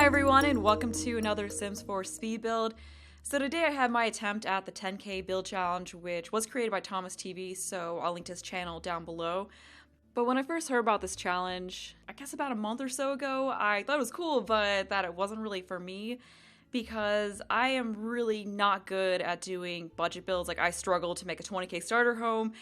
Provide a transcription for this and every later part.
everyone, and welcome to another Sims 4 speed build. So today I have my attempt at the 10k build challenge, which was created by Thomas TV, so I'll link to his channel down below. But when I first heard about this challenge, I guess about a month or so ago, I thought it was cool, but that it wasn't really for me, because I am really not good at doing budget builds. Like, I struggle to make a 20k starter home,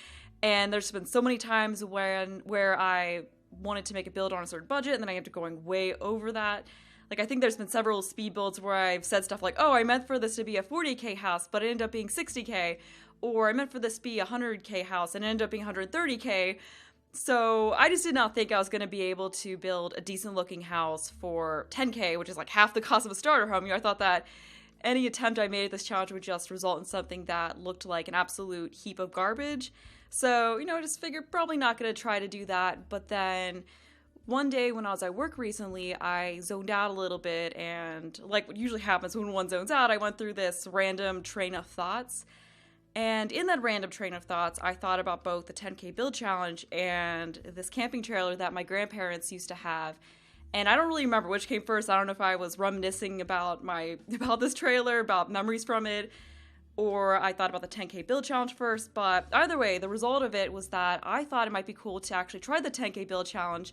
and there's been so many times where I wanted to make a build on a certain budget, and then I ended up going way over that. Like, I think there's been several speed builds where I've said stuff like, oh, I meant for this to be a 40k house, but it ended up being 60k, or I meant for this to be a 100k house, and it ended up being 130k. So I just did not think I was going to be able to build a decent looking house for 10k, which is like half the cost of a starter home. I thought that any attempt I made at this challenge would just result in something that looked like an absolute heap of garbage. So, I just figured probably not going to try to do that. But then one day when I was at work recently, I zoned out a little bit, and like what usually happens when one zones out, I went through this random train of thoughts. And in that random train of thoughts, I thought about both the 10k build challenge and this camping trailer that my grandparents used to have. And I don't really remember which came first. I don't know if I was reminiscing about this trailer, about memories from it, or I thought about the 10k build challenge first. But either way, the result of it was that I thought it might be cool to actually try the 10k build challenge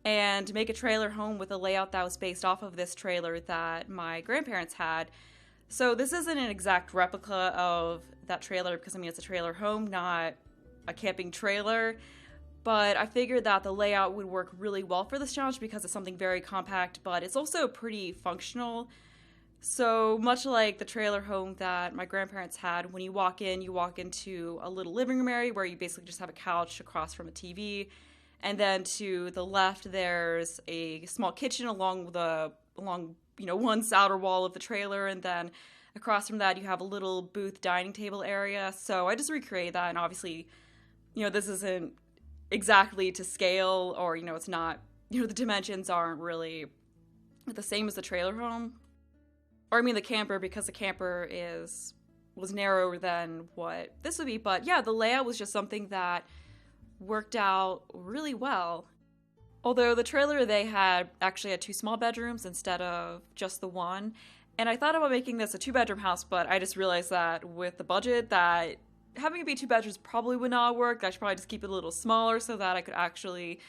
and make a trailer home with a layout that was based off of this trailer that my grandparents had. So this isn't an exact replica of that trailer because, it's a trailer home, not a camping trailer. But I figured that the layout would work really well for this challenge because it's something very compact, but it's also pretty functional. So much like the trailer home that my grandparents had, when you walk into a little living room area where you basically just have a couch across from a TV. And then to the left, there's a small kitchen along one outer wall of the trailer, and then across from that you have a little booth dining table area. So I just recreated that, and obviously, this isn't exactly to scale, or it's not, the dimensions aren't really the same as the trailer home, or the camper, because the camper was narrower than what this would be. But yeah, the layout was just something that worked out really well. Although the trailer they had actually had 2 small bedrooms instead of just the one. And I thought about making this a 2-bedroom house, but I just realized that with the budget that having it be 2 bedrooms probably would not work. I should probably just keep it a little smaller so that I could actually,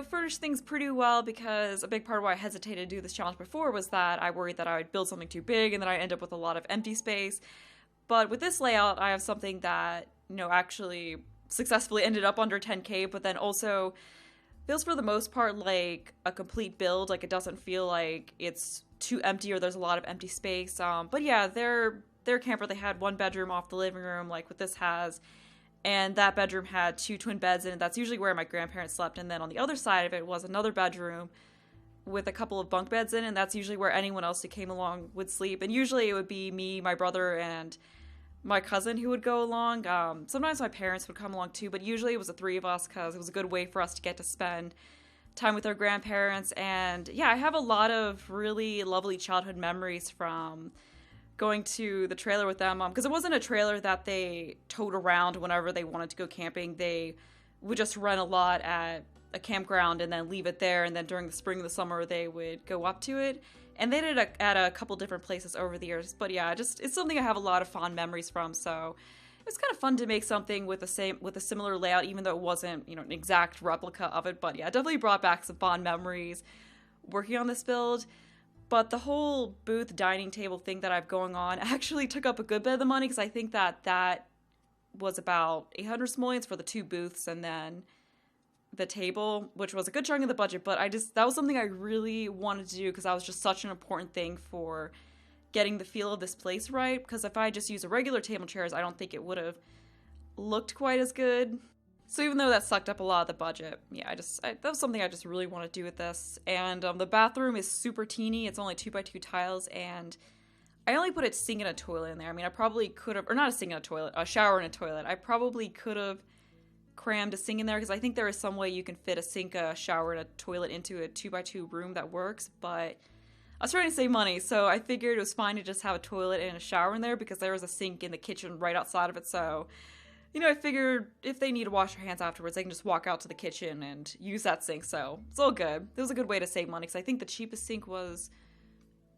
furnish things pretty well, because a big part of why I hesitated to do this challenge before was that I worried that I would build something too big and then I'd end up with a lot of empty space. But with this layout, I have something that, actually successfully ended up under 10k, but then also feels for the most part like a complete build. Like, it doesn't feel like it's too empty or there's a lot of empty space. But yeah, their camper, they had 1 bedroom off the living room like what this has, and that bedroom had 2 twin beds in it. That's usually where my grandparents slept, and then on the other side of it was another bedroom with a couple of bunk beds in it, and that's usually where anyone else who came along would sleep. And usually it would be me, my brother, and my cousin who would go along. Sometimes my parents would come along too, but usually it was the 3 of us because it was a good way for us to get to spend time with our grandparents. And yeah, I have a lot of really lovely childhood memories from going to the trailer with them, because it wasn't a trailer that they towed around whenever they wanted to go camping. They would just rent a lot at a campground and then leave it there, and then during the spring and the summer they would go up to it. And they did it at a couple different places over the years. But yeah, it's something I have a lot of fond memories from. So it's kind of fun to make something with a similar layout, even though it wasn't, an exact replica of it. But yeah, it definitely brought back some fond memories working on this build. But the whole booth dining table thing that I have going on actually took up a good bit of the money, because I think that was about 800 simoleons for the 2 booths, and then the table, which was a good chunk of the budget. But that was something I really wanted to do because that was just such an important thing for getting the feel of this place right. Because if I just used a regular table and chairs, I don't think it would have looked quite as good. So even though that sucked up a lot of the budget, yeah, that was something I just really want to do with this. And the bathroom is super teeny. It's only 2x2 tiles, and I only put a sink and a toilet in there. I probably could have, or not a sink and a toilet, a shower and a toilet. I probably could have crammed a sink in there, because I think there is some way you can fit a sink, a shower, and a toilet into a 2x2 room that works. But I was trying to save money, so I figured it was fine to just have a toilet and a shower in there, because there was a sink in the kitchen right outside of it. So, I figured if they need to wash their hands afterwards, they can just walk out to the kitchen and use that sink. So it's all good. It was a good way to save money, because I think the cheapest sink was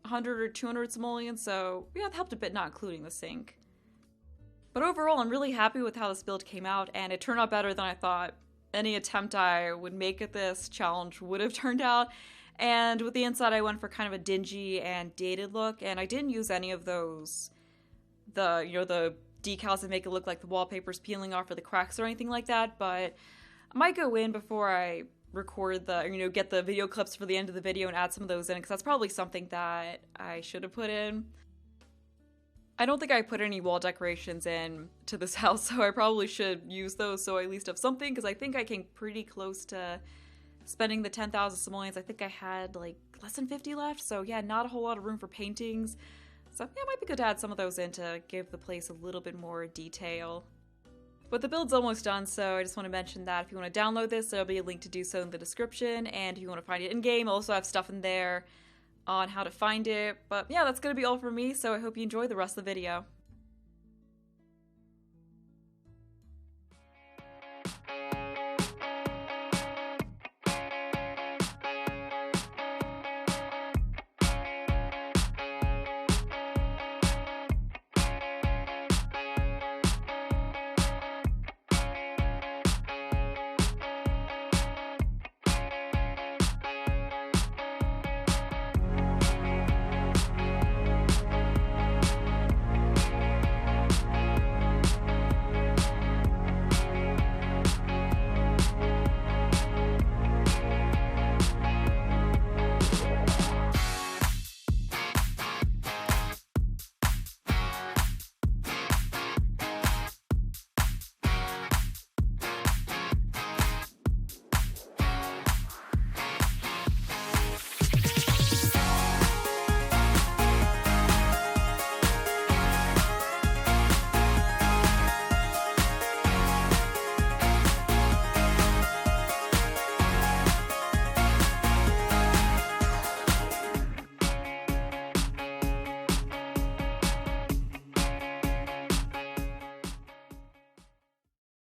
100 or 200 simoleons, so yeah, it helped a bit not including the sink. But overall, I'm really happy with how this build came out, and it turned out better than I thought any attempt I would make at this challenge would have turned out. And with the inside, I went for kind of a dingy and dated look, and I didn't use any of those, the decals that make it look like the wallpaper's peeling off or the cracks or anything like that, but I might go in before I record get the video clips for the end of the video and add some of those in, because that's probably something that I should have put in. I don't think I put any wall decorations in to this house, so I probably should use those so I at least have something, because I think I came pretty close to spending the 10,000 simoleons. I think I had like less than 50 left, so yeah, not a whole lot of room for paintings. So yeah, it might be good to add some of those in to give the place a little bit more detail. But the build's almost done, so I just want to mention that if you want to download this, there'll be a link to do so in the description, and if you want to find it in-game, I also have stuff in there on how to find it. But yeah, that's going to be all for me, so I hope you enjoy the rest of the video.